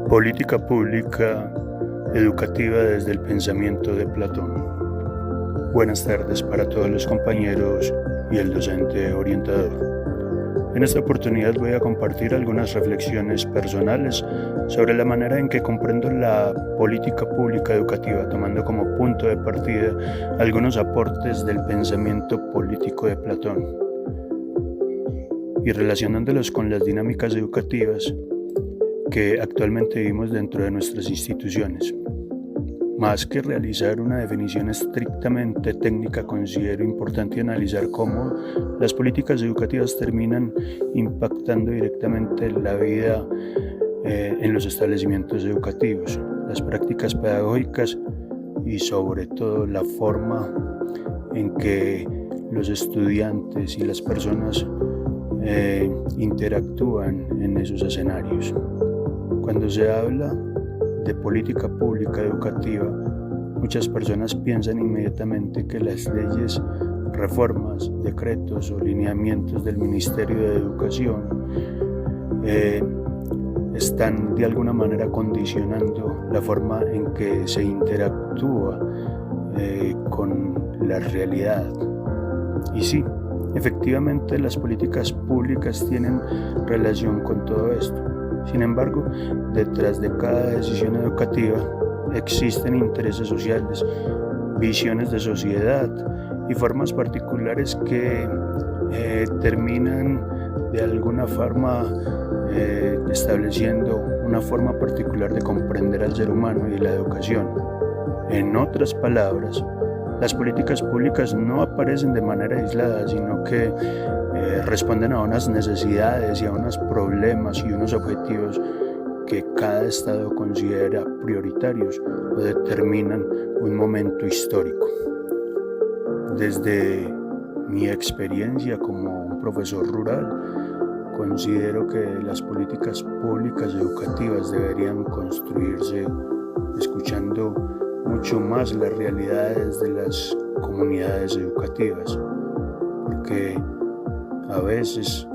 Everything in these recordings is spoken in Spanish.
Política pública educativa desde el pensamiento de Platón. Buenas tardes para todos los compañeros y el docente orientador. En esta oportunidad voy a compartir algunas reflexiones personales sobre la manera en que comprendo la política pública educativa, tomando como punto de partida algunos aportes del pensamiento político de Platón y relacionándolos con las dinámicas educativas que actualmente vivimos dentro de nuestras instituciones. Más que realizar una definición estrictamente técnica, considero importante analizar cómo las políticas educativas terminan impactando directamente la vida en los establecimientos educativos, las prácticas pedagógicas y sobre todo la forma en que los estudiantes y las personas interactúan en esos escenarios. Cuando se habla de política pública educativa, muchas personas piensan inmediatamente que las leyes, reformas, decretos o lineamientos del Ministerio de Educación están de alguna manera condicionando la forma en que se interactúa con la realidad. Y sí, efectivamente las políticas públicas tienen relación con todo esto. Sin embargo, detrás de cada decisión educativa existen intereses sociales, visiones de sociedad y formas particulares que terminan de alguna forma estableciendo una forma particular de comprender al ser humano y la educación. En otras palabras, las políticas públicas no aparecen de manera aislada, sino que responden a unas necesidades y a unos problemas y unos objetivos que cada Estado considera prioritarios o determinan un momento histórico. Desde mi experiencia como un profesor rural, considero que las políticas públicas educativas deberían construirse escuchando mucho más las realidades de las comunidades educativas, porque a veces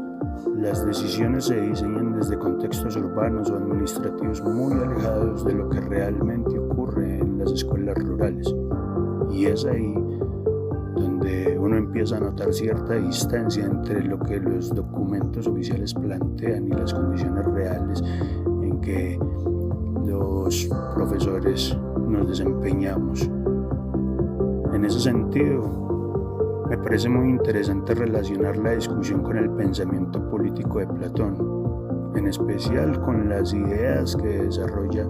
las decisiones se diseñan desde contextos urbanos o administrativos muy alejados de lo que realmente ocurre en las escuelas rurales, y es ahí donde uno empieza a notar cierta distancia entre lo que los documentos oficiales plantean y las condiciones reales en que los profesores nos desempeñamos. En ese sentido, me parece muy interesante relacionar la discusión con el pensamiento político de Platón, en especial con las ideas que desarrolla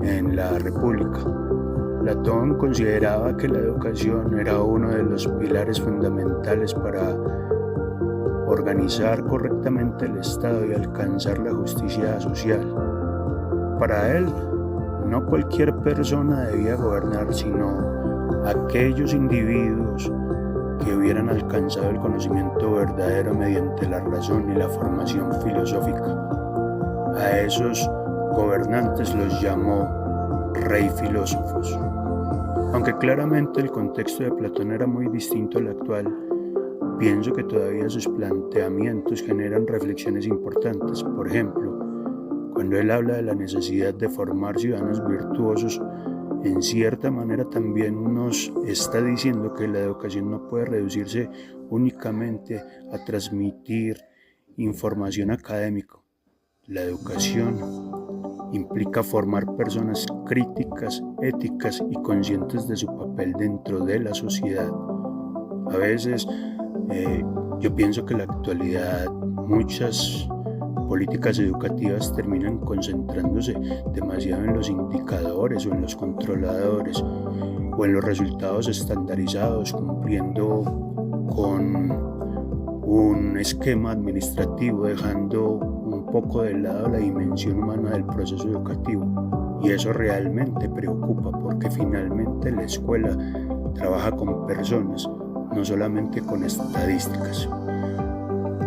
en la República. Platón consideraba que la educación era uno de los pilares fundamentales para organizar correctamente el Estado y alcanzar la justicia social. Para él, no cualquier persona debía gobernar, sino aquellos individuos que hubieran alcanzado el conocimiento verdadero mediante la razón y la formación filosófica. A esos gobernantes los llamó rey filósofos. Aunque claramente el contexto de Platón era muy distinto al actual, pienso que todavía sus planteamientos generan reflexiones importantes. Por ejemplo, cuando él habla de la necesidad de formar ciudadanos virtuosos, en cierta manera también nos está diciendo que la educación no puede reducirse únicamente a transmitir información académica. La educación implica formar personas críticas, éticas y conscientes de su papel dentro de la sociedad. A veces yo pienso que en la actualidad muchas políticas educativas terminan concentrándose demasiado en los indicadores o en los controladores o en los resultados estandarizados, cumpliendo con un esquema administrativo, dejando un poco de lado la dimensión humana del proceso educativo. Y eso realmente preocupa, porque finalmente la escuela trabaja con personas, no solamente con estadísticas.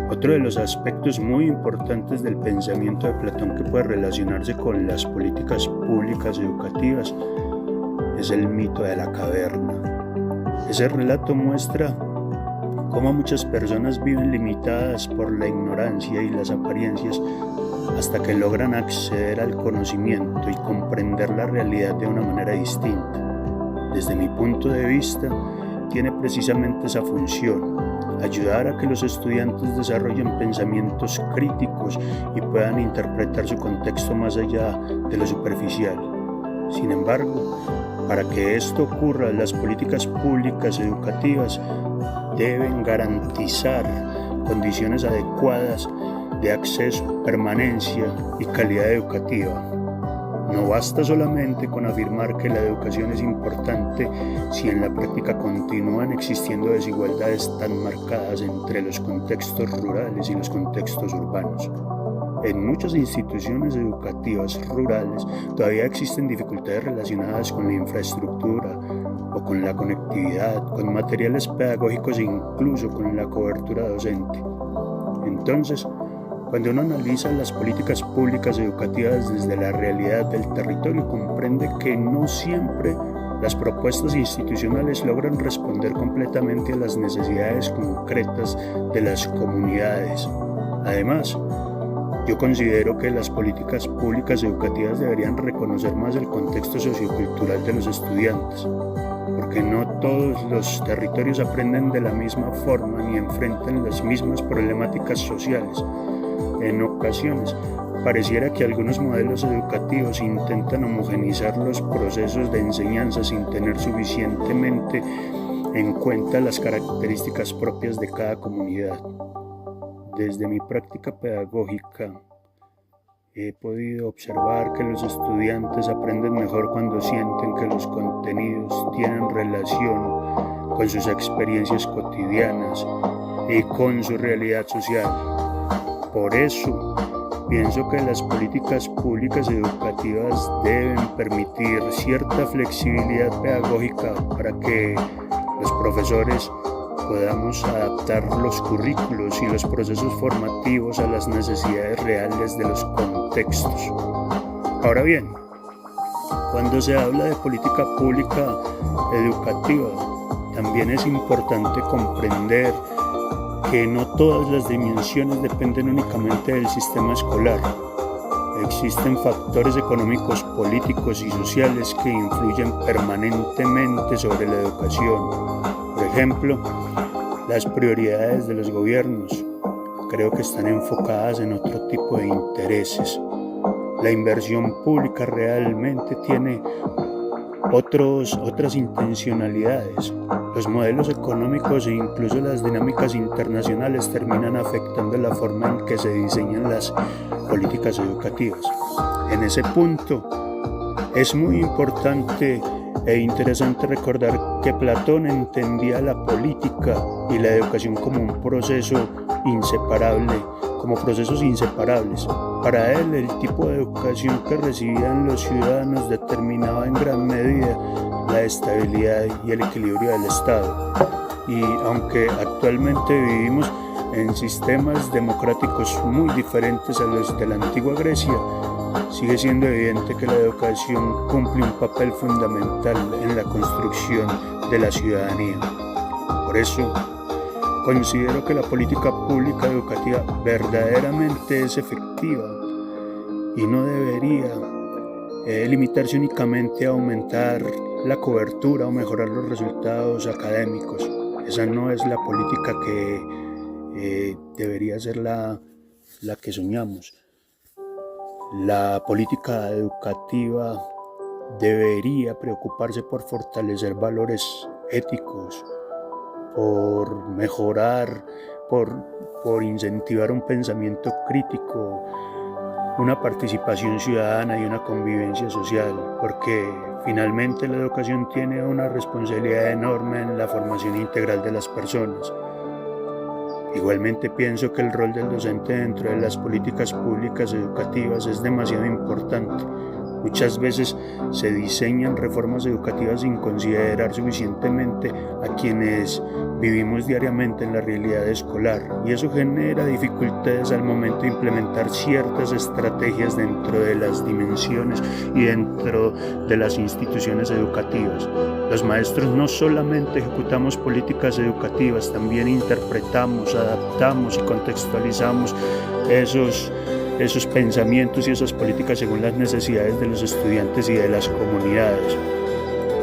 Otro de los aspectos muy importantes del pensamiento de Platón que puede relacionarse con las políticas públicas educativas es el mito de la caverna. Ese relato muestra cómo muchas personas viven limitadas por la ignorancia y las apariencias hasta que logran acceder al conocimiento y comprender la realidad de una manera distinta. Desde mi punto de vista, tiene precisamente esa función: ayudar a que los estudiantes desarrollen pensamientos críticos y puedan interpretar su contexto más allá de lo superficial. Sin embargo, para que esto ocurra, las políticas públicas educativas deben garantizar condiciones adecuadas de acceso, permanencia y calidad educativa. No basta solamente con afirmar que la educación es importante si en la práctica continúan existiendo desigualdades tan marcadas entre los contextos rurales y los contextos urbanos. En muchas instituciones educativas rurales todavía existen dificultades relacionadas con la infraestructura o con la conectividad, con materiales pedagógicos e incluso con la cobertura docente. Entonces, cuando uno analiza las políticas públicas educativas desde la realidad del territorio, comprende que no siempre las propuestas institucionales logran responder completamente a las necesidades concretas de las comunidades. Además, yo considero que las políticas públicas educativas deberían reconocer más el contexto sociocultural de los estudiantes, porque no todos los territorios aprenden de la misma forma ni enfrentan las mismas problemáticas sociales. En ocasiones, pareciera que algunos modelos educativos intentan homogeneizar los procesos de enseñanza sin tener suficientemente en cuenta las características propias de cada comunidad. Desde mi práctica pedagógica, he podido observar que los estudiantes aprenden mejor cuando sienten que los contenidos tienen relación con sus experiencias cotidianas y con su realidad social. Por eso, pienso que las políticas públicas educativas deben permitir cierta flexibilidad pedagógica para que los profesores podamos adaptar los currículos y los procesos formativos a las necesidades reales de los contextos. Ahora bien, cuando se habla de política pública educativa, también es importante comprender que no todas las dimensiones dependen únicamente del sistema escolar. Existen factores económicos, políticos y sociales que influyen permanentemente sobre la educación. Por ejemplo, las prioridades de los gobiernos creo que están enfocadas en otro tipo de intereses. La inversión pública realmente tiene otras intencionalidades. Los modelos económicos e incluso las dinámicas internacionales terminan afectando la forma en que se diseñan las políticas educativas. En ese punto, es muy importante e interesante recordar que Platón entendía la política y la educación como un proceso inseparable, como procesos inseparables. Para él, el tipo de educación que recibían los ciudadanos determinaba en gran medida la estabilidad y el equilibrio del Estado. Y aunque actualmente vivimos en sistemas democráticos muy diferentes a los de la antigua Grecia, sigue siendo evidente que la educación cumple un papel fundamental en la construcción de la ciudadanía. Por eso, considero que la política pública educativa verdaderamente es efectiva y no debería limitarse únicamente a aumentar la cobertura o mejorar los resultados académicos. Esa no es la política que debería ser la que soñamos. La política educativa debería preocuparse por fortalecer valores éticos, por mejorar, por incentivar un pensamiento crítico, una participación ciudadana y una convivencia social, porque finalmente la educación tiene una responsabilidad enorme en la formación integral de las personas. Igualmente pienso que el rol del docente dentro de las políticas públicas educativas es demasiado importante. Muchas veces se diseñan reformas educativas sin considerar suficientemente a quienes vivimos diariamente en la realidad escolar, y eso genera dificultades al momento de implementar ciertas estrategias dentro de las dimensiones y dentro de las instituciones educativas. Los maestros no solamente ejecutamos políticas educativas, también interpretamos, adaptamos y contextualizamos esos pensamientos y esas políticas según las necesidades de los estudiantes y de las comunidades.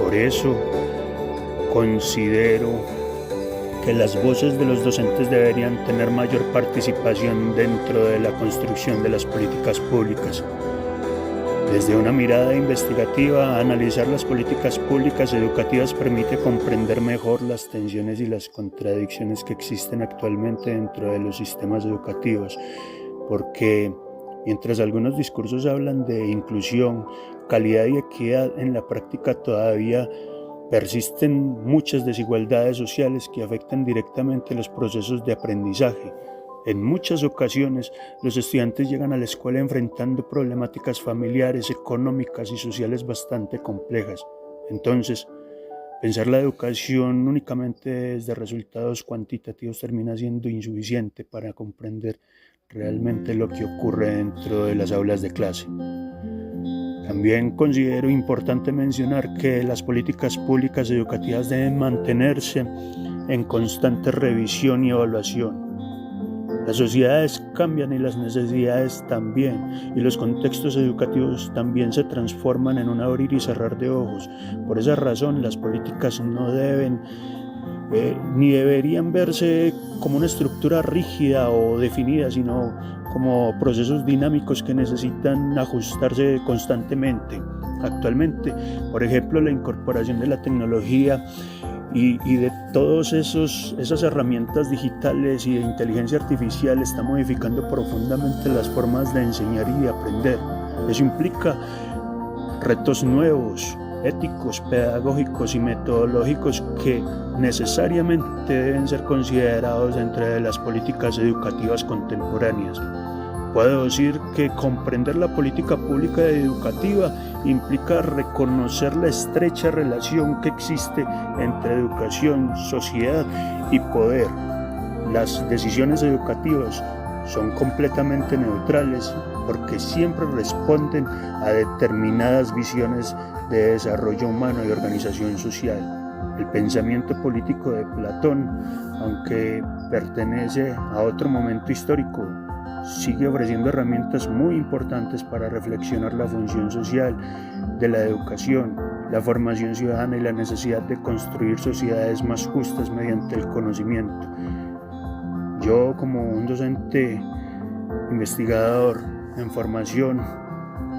Por eso considero que las voces de los docentes deberían tener mayor participación dentro de la construcción de las políticas públicas. Desde una mirada investigativa, analizar las políticas públicas educativas permite comprender mejor las tensiones y las contradicciones que existen actualmente dentro de los sistemas educativos, porque mientras algunos discursos hablan de inclusión, calidad y equidad, en la práctica todavía persisten muchas desigualdades sociales que afectan directamente los procesos de aprendizaje. En muchas ocasiones, los estudiantes llegan a la escuela enfrentando problemáticas familiares, económicas y sociales bastante complejas. Entonces, pensar la educación únicamente desde resultados cuantitativos termina siendo insuficiente para comprender realmente lo que ocurre dentro de las aulas de clase. También considero importante mencionar que las políticas públicas educativas deben mantenerse en constante revisión y evaluación. Las sociedades cambian y las necesidades también, y los contextos educativos también se transforman en un abrir y cerrar de ojos. Por esa razón, las políticas no deben ni deberían verse como una estructura rígida o definida, sino como procesos dinámicos que necesitan ajustarse constantemente. Actualmente, por ejemplo, la incorporación de la tecnología y de todas esas herramientas digitales y de inteligencia artificial está modificando profundamente las formas de enseñar y de aprender. Eso implica retos nuevos, éticos, pedagógicos y metodológicos que necesariamente deben ser considerados entre las políticas educativas contemporáneas. Puedo decir que comprender la política pública educativa implica reconocer la estrecha relación que existe entre educación, sociedad y poder. Las decisiones educativas son completamente neutrales porque siempre responden a determinadas visiones de desarrollo humano y organización social. El pensamiento político de Platón, aunque pertenece a otro momento histórico, sigue ofreciendo herramientas muy importantes para reflexionar la función social de la educación, la formación ciudadana y la necesidad de construir sociedades más justas mediante el conocimiento. Yo, como un docente investigador en formación,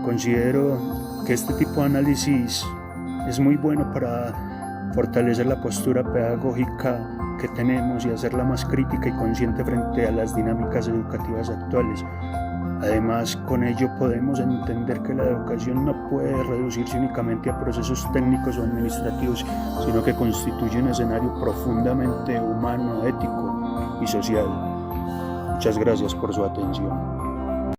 considero que este tipo de análisis es muy bueno para fortalecer la postura pedagógica que tenemos y hacerla más crítica y consciente frente a las dinámicas educativas actuales. Además, con ello podemos entender que la educación no puede reducirse únicamente a procesos técnicos o administrativos, sino que constituye un escenario profundamente humano, ético y social. Muchas gracias por su atención.